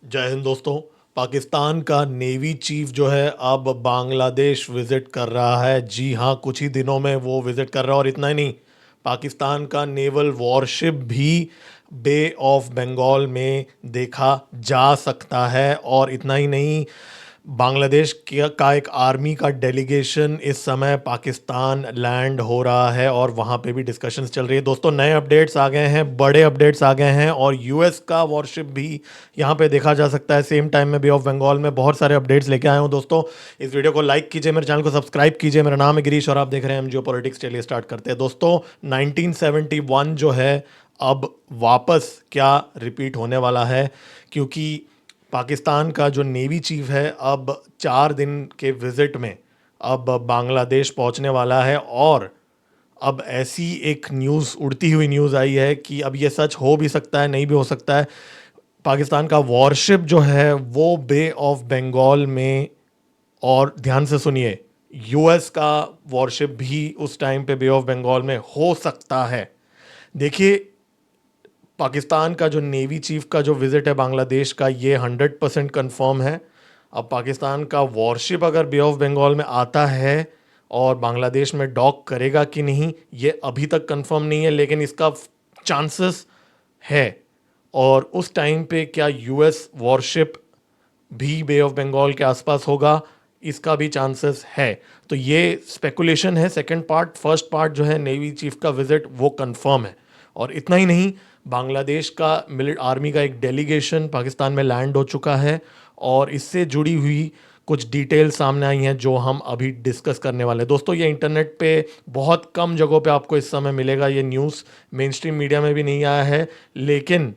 जय हिंद दोस्तों। पाकिस्तान का नेवी चीफ जो है अब बांग्लादेश विजिट कर रहा है। जी हाँ, कुछ ही दिनों में वो विजिट कर रहा है। और इतना ही नहीं, पाकिस्तान का नेवल वॉरशिप भी बे ऑफ बंगाल में देखा जा सकता है। और इतना ही नहीं, बांग्लादेश का एक आर्मी का डेलीगेशन इस समय पाकिस्तान लैंड हो रहा है और वहाँ पे भी डिस्कशंस चल रही है। दोस्तों, नए अपडेट्स आ गए हैं, बड़े अपडेट्स आ गए हैं और यूएस का वॉरशिप भी यहाँ पे देखा जा सकता है सेम टाइम में बे ऑफ बंगाल में। बहुत सारे अपडेट्स लेके आया हूँ दोस्तों। इस वीडियो को लाइक कीजिए, मेरे चैनल को सब्सक्राइब कीजिए। मेरा नाम है गिरीश और आप देख रहे हैं जियो पॉलिटिक्स। चलिए स्टार्ट करते हैं दोस्तों। 1971 जो है अब वापस क्या रिपीट होने वाला है, क्योंकि पाकिस्तान का जो नेवी चीफ है अब 4 दिन के विजिट में अब बांग्लादेश पहुंचने वाला है। और अब ऐसी एक न्यूज़, उड़ती हुई न्यूज़ आई है कि अब ये सच हो भी सकता है, नहीं भी हो सकता है। पाकिस्तान का वॉरशिप जो है वो बे ऑफ बंगाल में, और ध्यान से सुनिए, यूएस का वॉरशिप भी उस टाइम पे बे ऑफ बंगाल में हो सकता है। देखिए, पाकिस्तान का जो नेवी चीफ का जो विजिट है बांग्लादेश का, ये 100% कन्फर्म है। अब पाकिस्तान का वॉरशिप अगर बे ऑफ बंगाल में आता है और बांग्लादेश में डॉक करेगा कि नहीं, ये अभी तक कन्फर्म नहीं है, लेकिन इसका चांसेस है। और उस टाइम पे क्या यूएस वॉरशिप भी बे ऑफ बंगाल के आसपास होगा, इसका भी चांसेस है। तो ये स्पेकुलेशन है। सेकंड पार्ट, फर्स्ट पार्ट जो है नेवी चीफ का विजिट, वो कंफर्म है। और इतना ही नहीं, बांग्लादेश का आर्मी का एक डेलीगेशन पाकिस्तान में लैंड हो चुका है और इससे जुड़ी हुई कुछ डिटेल सामने आई हैं जो हम अभी डिस्कस करने वाले हैं। दोस्तों, ये इंटरनेट पे बहुत कम जगहों पे आपको इस समय मिलेगा। ये न्यूज़ मेन स्ट्रीम मीडिया में भी नहीं आया है, लेकिन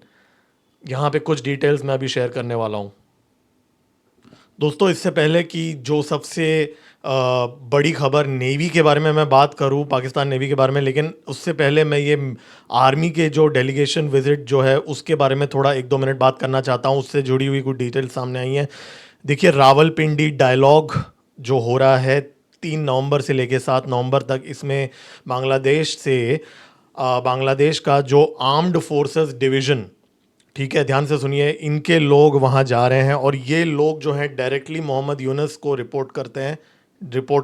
यहाँ पे कुछ डिटेल्स मैं अभी शेयर करने वाला हूँ। दोस्तों, इससे पहले कि जो सबसे बड़ी खबर नेवी के बारे में मैं बात करूं, पाकिस्तान नेवी के बारे में, लेकिन उससे पहले मैं ये आर्मी के जो डेलीगेशन विजिट जो है उसके बारे में थोड़ा 1-2 मिनट बात करना चाहता हूं। उससे जुड़ी हुई कुछ डिटेल सामने आई हैं। देखिए, रावलपिंडी डायलॉग जो हो रहा है 3 नवंबर से लेकर 7 नवंबर तक, इसमें बांग्लादेश से बांग्लादेश का जो आर्म्ड फोर्सेस डिवीज़न, ठीक है, ध्यान से सुनिए, इनके लोग वहाँ जा रहे हैं और ये लोग जो हैं डायरेक्टली मोहम्मद यूनुस को रिपोर्ट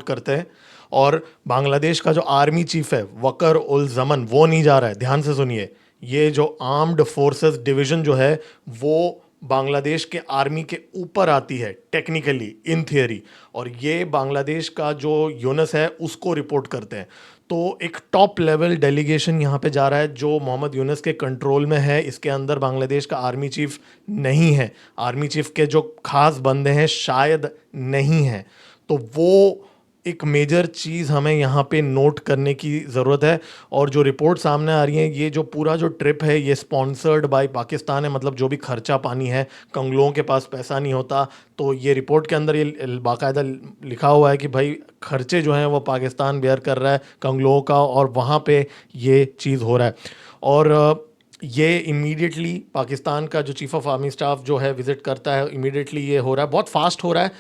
करते हैं। और बांग्लादेश का जो आर्मी चीफ है वकर उल जमन, वो नहीं जा रहा है। ध्यान से सुनिए, ये जो आर्म्ड फोर्सेस डिवीजन जो है वो बांग्लादेश के आर्मी के ऊपर आती है टेक्निकली, इन थियरी। और ये बांग्लादेश का जो यूनुस है उसको रिपोर्ट करते हैं। तो एक टॉप लेवल डेलीगेशन यहाँ पे जा रहा है जो मोहम्मद यूनुस के कंट्रोल में है। इसके अंदर बांग्लादेश का आर्मी चीफ नहीं है। आर्मी चीफ के जो खास बंदे हैं शायद नहीं हैं। तो वो एक मेजर चीज़ हमें यहाँ पे नोट करने की ज़रूरत है। और जो रिपोर्ट सामने आ रही है, ये जो पूरा जो ट्रिप है ये स्पॉन्सर्ड बाय पाकिस्तान है। मतलब जो भी खर्चा पानी है, कंगलों के पास पैसा नहीं होता, तो ये रिपोर्ट के अंदर ये बाकायदा लिखा हुआ है कि भाई खर्चे जो हैं वो पाकिस्तान बेयर कर रहा है कंगलों का, और वहाँ पे ये चीज़ हो रहा है। और ये इमीडिएटली पाकिस्तान का जो चीफ ऑफ आर्मी स्टाफ जो है विजिट करता है, इमीडिएटली ये हो रहा है, बहुत फास्ट हो रहा है।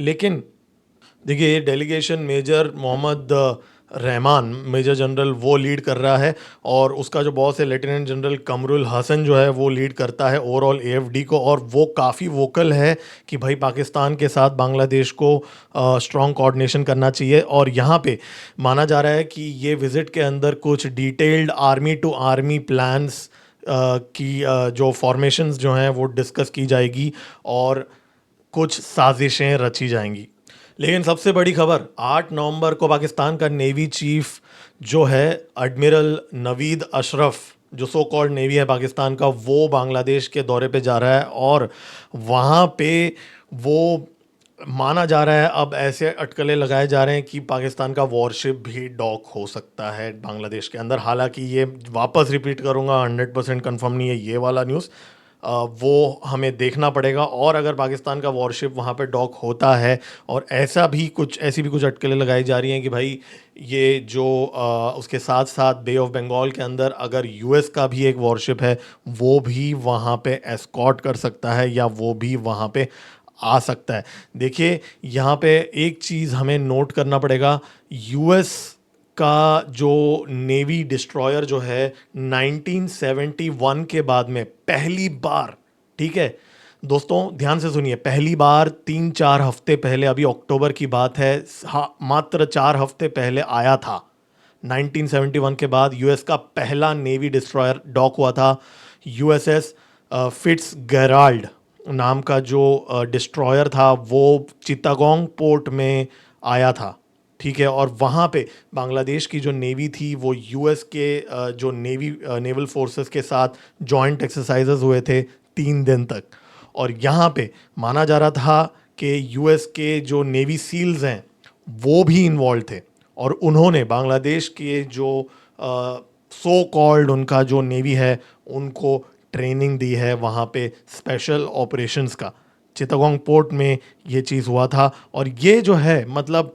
लेकिन देखिए, ये delegation major Mohammad Rahman, major general, वो लीड कर रहा है। और उसका जो बॉस है लेफ्टिनेंट जनरल कमरुल हसन जो है वो लीड करता है ओवरऑल एएफडी को। और वो काफ़ी वोकल है कि भाई पाकिस्तान के साथ बांग्लादेश को स्ट्रॉन्ग कोऑर्डिनेशन करना चाहिए। और यहाँ पे माना जा रहा है कि ये विज़िट के अंदर कुछ detailed army to army plans की जो फॉर्मेशंस जो हैं वो डिस्कस की जाएगी और कुछ साजिशें रची जाएंगी। लेकिन सबसे बड़ी खबर, 8 नवंबर को पाकिस्तान का नेवी चीफ जो है एडमिरल नवीद अशरफ, जो सो कॉल्ड नेवी है पाकिस्तान का, वो बांग्लादेश के दौरे पे जा रहा है। और वहाँ पे वो माना जा रहा है, अब ऐसे अटकलें लगाए जा रहे हैं कि पाकिस्तान का वॉरशिप भी डॉक हो सकता है बांग्लादेश के अंदर। हालांकि ये वापस रिपीट करूंगा, 100% कंफर्म नहीं है ये वाला न्यूज़। वो हमें देखना पड़ेगा। और अगर पाकिस्तान का वॉरशिप वहाँ पे डॉक होता है, और ऐसी भी कुछ अटकलें लगाई जा रही हैं कि भाई ये जो उसके साथ साथ बे ऑफ बंगाल के अंदर अगर यूएस का भी एक वॉरशिप है, वो भी वहाँ पे एस्कॉर्ट कर सकता है या वो भी वहाँ पे आ सकता है। देखिए, यहाँ पे एक चीज़ हमें नोट करना पड़ेगा। यूएस का जो नेवी डिस्ट्रॉयर जो है 1971 के बाद में पहली बार, ठीक है, दोस्तों ध्यान से सुनिए, पहली बार 3-4 हफ्ते पहले, अभी अक्टूबर की बात है, मात्र 4 हफ्ते पहले आया था। 1971 के बाद यूएस का पहला नेवी डिस्ट्रॉयर डॉक हुआ था। यूएसएस फिट्स गेराल्ड नाम का जो डिस्ट्रॉयर था वो चित्तागोंग पोर्ट में आया था। ठीक है, और वहाँ पे बांग्लादेश की जो नेवी थी वो यूएस के जो नेवल फोर्सेस के साथ जॉइंट एक्सरसाइजेज हुए थे 3 दिन तक। और यहाँ पे माना जा रहा था कि यूएस के जो नेवी सील्स हैं वो भी इन्वॉल्व थे, और उन्होंने बांग्लादेश के जो सो कॉल्ड उनका जो नेवी है उनको ट्रेनिंग दी है वहाँ पे स्पेशल ऑपरेशंस का। चिटागोंग पोर्ट में ये चीज़ हुआ था। और ये जो है मतलब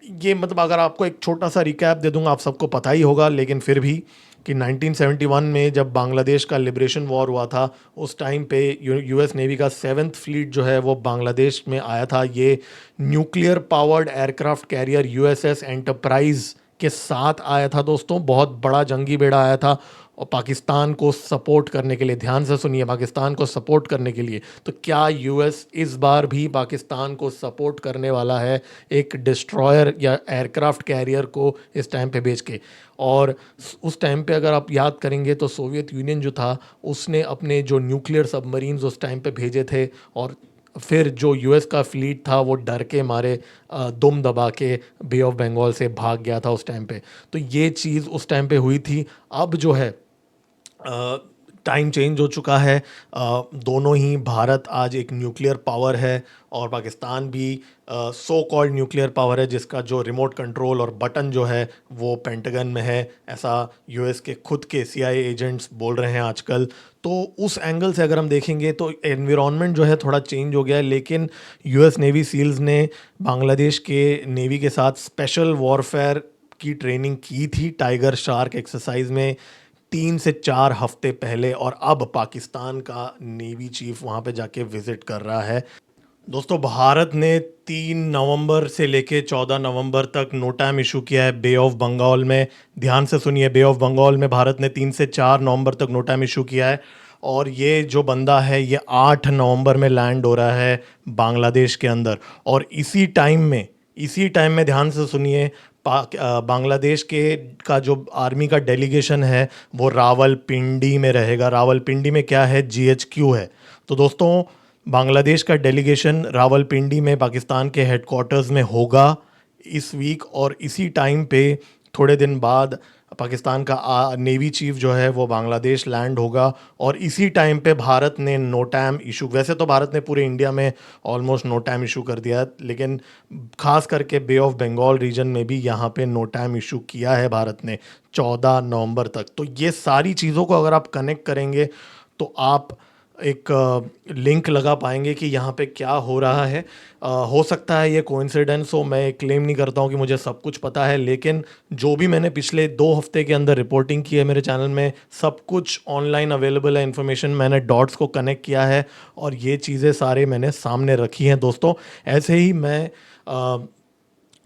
ये मतलब अगर आपको एक छोटा सा रिकैप दे दूंगा, आप सबको पता ही होगा, लेकिन फिर भी कि 1971 में जब बांग्लादेश का लिबरेशन वॉर हुआ था उस टाइम पे यूएस नेवी का 7th फ्लीट जो है वो बांग्लादेश में आया था। ये nuclear powered aircraft carrier USS enterprise के साथ आया था दोस्तों। बहुत बड़ा जंगी बेड़ा आया था, और पाकिस्तान को सपोर्ट करने के लिए, ध्यान से सुनिए, पाकिस्तान को सपोर्ट करने के लिए। तो क्या यूएस इस बार भी पाकिस्तान को सपोर्ट करने वाला है एक डिस्ट्रॉयर या एयरक्राफ्ट कैरियर को इस टाइम पे भेज के? और उस टाइम पे अगर आप याद करेंगे तो सोवियत यूनियन जो था उसने अपने जो न्यूक्लियर सबमरीन्स उस टाइम पे भेजे थे, और फिर जो यूएस का फ्लीट था वो डर के मारे दुम दबा के बे ऑफ बंगाल से भाग गया था उस टाइम पे। तो ये चीज़ उस टाइम पे हुई थी। अब जो है टाइम चेंज हो चुका है। दोनों ही, भारत आज एक न्यूक्लियर पावर है और पाकिस्तान भी सो कॉल्ड न्यूक्लियर पावर है, जिसका जो रिमोट कंट्रोल और बटन जो है वो पेंटागन में है, ऐसा यूएस के खुद के सीआईए एजेंट्स बोल रहे हैं आजकल। तो उस एंगल से अगर हम देखेंगे तो एनवायरनमेंट जो है थोड़ा चेंज हो गया है, लेकिन यूएस नेवी सील्स ने बांग्लादेश के नेवी के साथ स्पेशल वॉरफेयर की ट्रेनिंग की थी टाइगर शार्क एक्सरसाइज में 3 से 4 हफ्ते पहले, और अब पाकिस्तान का नेवी चीफ वहाँ पे जाके विजिट कर रहा है। दोस्तों भारत ने 3 नवंबर से लेके 14 नवंबर तक नो टाइम इशू किया है बे ऑफ बंगाल में। ध्यान से सुनिए, बे ऑफ बंगाल में भारत ने 3 से 4 नवंबर तक नो टाइम इशू किया है, और ये जो बंदा है ये 8 नवंबर में लैंड हो रहा है बांग्लादेश के अंदर। और इसी टाइम में ध्यान से सुनिए, बांग्लादेश के का जो आर्मी का डेलीगेशन है वो रावलपिंडी में रहेगा। रावलपिंडी में क्या है, जीएचक्यू है। तो दोस्तों बांग्लादेश का डेलीगेशन रावलपिंडी में पाकिस्तान के हेडक्वार्टर्स में होगा इस वीक, और इसी टाइम पे थोड़े दिन बाद पाकिस्तान का नेवी चीफ जो है वो बांग्लादेश लैंड होगा। और इसी टाइम पे भारत ने नो टाइम इशू, वैसे तो भारत ने पूरे इंडिया में ऑलमोस्ट नो टाइम इशू कर दिया है, लेकिन खास करके बे ऑफ बंगाल रीजन में भी यहाँ पे नो टाइम इशू किया है भारत ने 14 नवंबर तक। तो ये सारी चीज़ों को अगर आप कनेक्ट करेंगे तो आप एक लिंक लगा पाएंगे कि यहाँ पे क्या हो रहा है। हो सकता है ये कोइंसिडेंस हो, मैं क्लेम नहीं करता हूँ कि मुझे सब कुछ पता है, लेकिन जो भी मैंने पिछले 2 हफ्ते के अंदर रिपोर्टिंग की है मेरे चैनल में, सब कुछ ऑनलाइन अवेलेबल है इन्फॉर्मेशन। मैंने डॉट्स को कनेक्ट किया है और ये चीज़ें सारे मैंने सामने रखी हैं दोस्तों। ऐसे ही मैं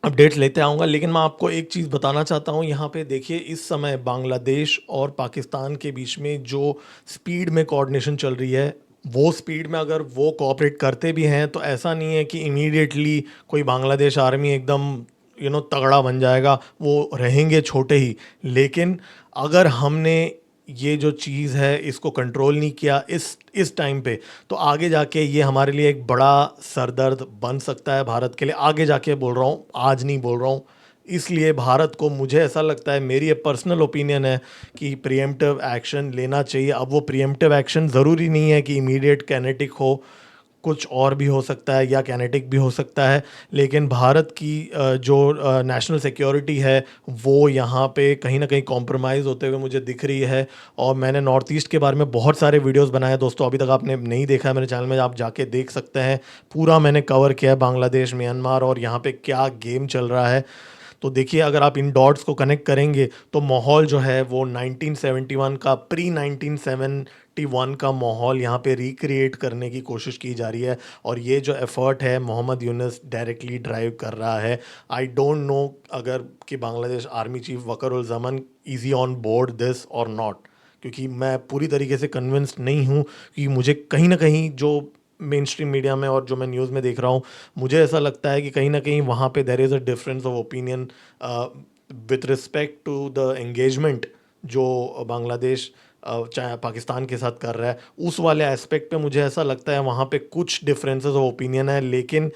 अपडेट्स लेते आऊँगा, लेकिन मैं आपको एक चीज़ बताना चाहता हूँ। यहाँ पे देखिए, इस समय बांग्लादेश और पाकिस्तान के बीच में जो स्पीड में कोऑर्डिनेशन चल रही है, वो स्पीड में अगर वो कोऑपरेट करते भी हैं तो ऐसा नहीं है कि इमीडिएटली कोई बांग्लादेश आर्मी एकदम तगड़ा बन जाएगा। वो रहेंगे छोटे ही, लेकिन अगर हमने ये जो चीज़ है इसको कंट्रोल नहीं किया इस टाइम पे, तो आगे जाके ये हमारे लिए एक बड़ा सरदर्द बन सकता है भारत के लिए। आगे जाके बोल रहा हूँ, आज नहीं बोल रहा हूँ। इसलिए भारत को, मुझे ऐसा लगता है, मेरी ये पर्सनल ओपिनियन है कि प्रिएम्प्टिव एक्शन लेना चाहिए। अब वो प्रिएम्प्टिव एक्शन ज़रूरी नहीं है कि इमीडिएट कैनेटिक हो, कुछ और भी हो सकता है या कैनेटिक भी हो सकता है, लेकिन भारत की जो नेशनल सिक्योरिटी है वो यहाँ पे कहीं ना कहीं कॉम्प्रोमाइज़ होते हुए मुझे दिख रही है। और मैंने नॉर्थ ईस्ट के बारे में बहुत सारे वीडियोस बनाए हैं दोस्तों, अभी तक आपने नहीं देखा है मेरे चैनल में, आप जाके देख सकते हैं। पूरा मैंने कवर किया है बांग्लादेश, म्यांमार और यहाँ पे क्या गेम चल रहा है। तो देखिए, अगर आप इन डॉट्स को कनेक्ट करेंगे तो माहौल जो है वो 1971 का, प्री 1971 का माहौल यहाँ पे रिक्रिएट करने की कोशिश की जा रही है। और ये जो एफर्ट है मोहम्मद यूनुस डायरेक्टली ड्राइव कर रहा है। आई डोंट नो अगर कि Bangladesh army chief Walker ul Zaman is he on board this और नॉट, क्योंकि मैं पूरी तरीके से कन्विंस्ड नहीं हूँ कि मुझे कहीं ना कहीं जो मेन स्ट्रीम मीडिया में और जो मैं न्यूज़ में देख रहा हूँ, मुझे ऐसा लगता है कि कहीं ना कहीं वहाँ पे there is a difference of opinion with respect to the engagement जो बांग्लादेश चाहे पाकिस्तान के साथ कर रहा है। उस वाले एस्पेक्ट पे मुझे ऐसा लगता है वहाँ पे कुछ डिफरेंसेस ऑफ ओपिनियन है, लेकिन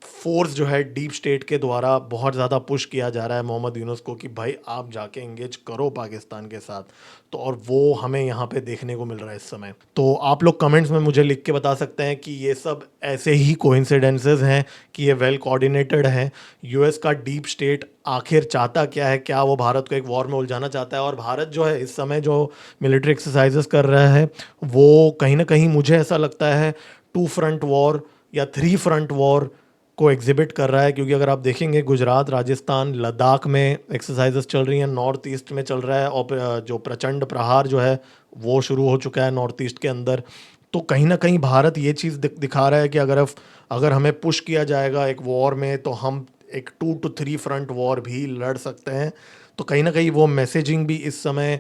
फोर्स जो है डीप स्टेट के द्वारा बहुत ज़्यादा पुश किया जा रहा है मोहम्मद यूनुस को कि भाई आप जाके एंगेज करो पाकिस्तान के साथ। तो और वो हमें यहाँ पे देखने को मिल रहा है इस समय। तो आप लोग कमेंट्स में मुझे लिख के बता सकते हैं कि ये सब ऐसे ही कोइंसिडेंसेस हैं कि ये वेल कोऑर्डिनेटेड हैं। यूएस का डीप स्टेट आखिर चाहता क्या है? क्या वो भारत को एक वॉर में उलझाना चाहता है? और भारत जो है इस समय जो मिलिट्री एक्सरसाइजेस कर रहा है, वो कहीं ना कहीं मुझे ऐसा लगता है 2 फ्रंट वॉर या 3 फ्रंट वॉर को एग्जिबिट कर रहा है। क्योंकि अगर आप देखेंगे गुजरात, राजस्थान, लद्दाख में एक्सरसाइजेस चल रही हैं, नॉर्थ ईस्ट में चल रहा है, और जो प्रचंड प्रहार जो है वो शुरू हो चुका है नॉर्थ ईस्ट के अंदर। तो कहीं ना कहीं भारत ये चीज़ दिखा रहा है कि अगर हमें पुश किया जाएगा एक वॉर में, तो हम एक 2 to 3 फ्रंट वॉर भी लड़ सकते हैं। तो कहीं ना कहीं वो मैसेजिंग भी इस समय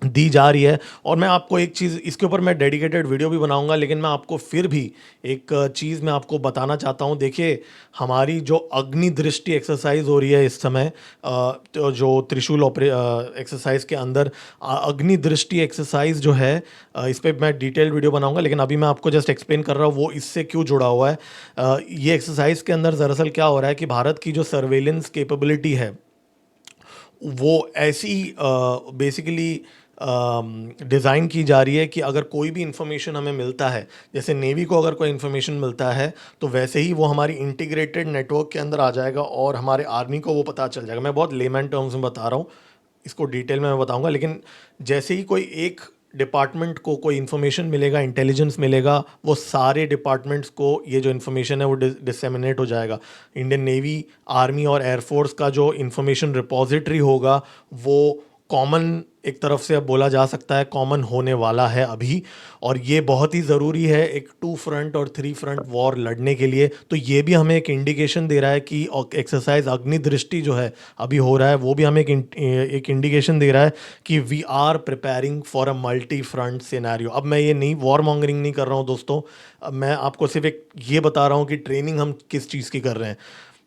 दी जा रही है। और मैं आपको एक चीज़, इसके ऊपर मैं डेडिकेटेड वीडियो भी बनाऊंगा, लेकिन मैं आपको फिर भी एक चीज़ मैं आपको बताना चाहता हूं। देखिए, हमारी जो अग्नि दृष्टि एक्सरसाइज हो रही है इस समय, तो जो त्रिशूल एक्सरसाइज के अंदर अग्नि दृष्टि एक्सरसाइज जो है, इस पर मैं डिटेल वीडियो बनाऊंगा, लेकिन अभी मैं आपको जस्ट एक्सप्लेन कर रहा हूँ वो इससे क्यों जुड़ा हुआ है। ये एक्सरसाइज के अंदर दरअसल क्या हो रहा है कि भारत की जो सर्वेलेंस कैपेबिलिटी है वो ऐसी बेसिकली डिज़ाइन की जा रही है कि अगर कोई भी इंफॉर्मेशन हमें मिलता है, जैसे नेवी को अगर कोई इंफॉर्मेशन मिलता है, तो वैसे ही वो हमारी इंटीग्रेटेड नेटवर्क के अंदर आ जाएगा और हमारे आर्मी को वो पता चल जाएगा। मैं बहुत लेमैन टर्म्स में बता रहा हूँ, इसको डिटेल में मैं बताऊंगा। लेकिन जैसे ही कोई एक डिपार्टमेंट को कोई इन्फॉर्मेशन मिलेगा, इंटेलिजेंस मिलेगा, वो सारे डिपार्टमेंट्स को ये जो इन्फॉर्मेशन है वो डिसेमिनेट हो जाएगा। इंडियन नेवी, आर्मी और एयरफोर्स का जो इन्फॉर्मेशन रिपॉजिटरी होगा वो कॉमन, एक तरफ से अब बोला जा सकता है कॉमन होने वाला है अभी। और ये बहुत ही ज़रूरी है एक 2 फ्रंट और 3 फ्रंट वॉर लड़ने के लिए। तो ये भी हमें एक इंडिकेशन दे रहा है कि एक्सरसाइज अग्नि दृष्टि जो है अभी हो रहा है, वो भी हमें एक इंडिकेशन दे रहा है कि we are preparing for a multi front scenario. अब मैं ये नहीं वॉर मॉन्गरिंग नहीं कर रहा हूँ दोस्तों, अब मैं आपको सिर्फ एक ये बता रहा हूँ कि ट्रेनिंग हम किस चीज़ की कर रहे हैं।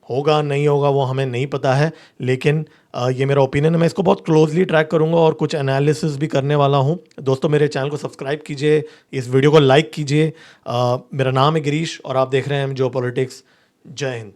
होगा नहीं होगा वो हमें नहीं पता है, लेकिन ये मेरा ओपिनियन है। मैं इसको बहुत क्लोजली ट्रैक करूंगा और कुछ एनालिसिस भी करने वाला हूं। दोस्तों, मेरे चैनल को सब्सक्राइब कीजिए, इस वीडियो को लाइक कीजिए। मेरा नाम है गिरीश और आप देख रहे हैं जियो पॉलिटिक्स। जय हिंद।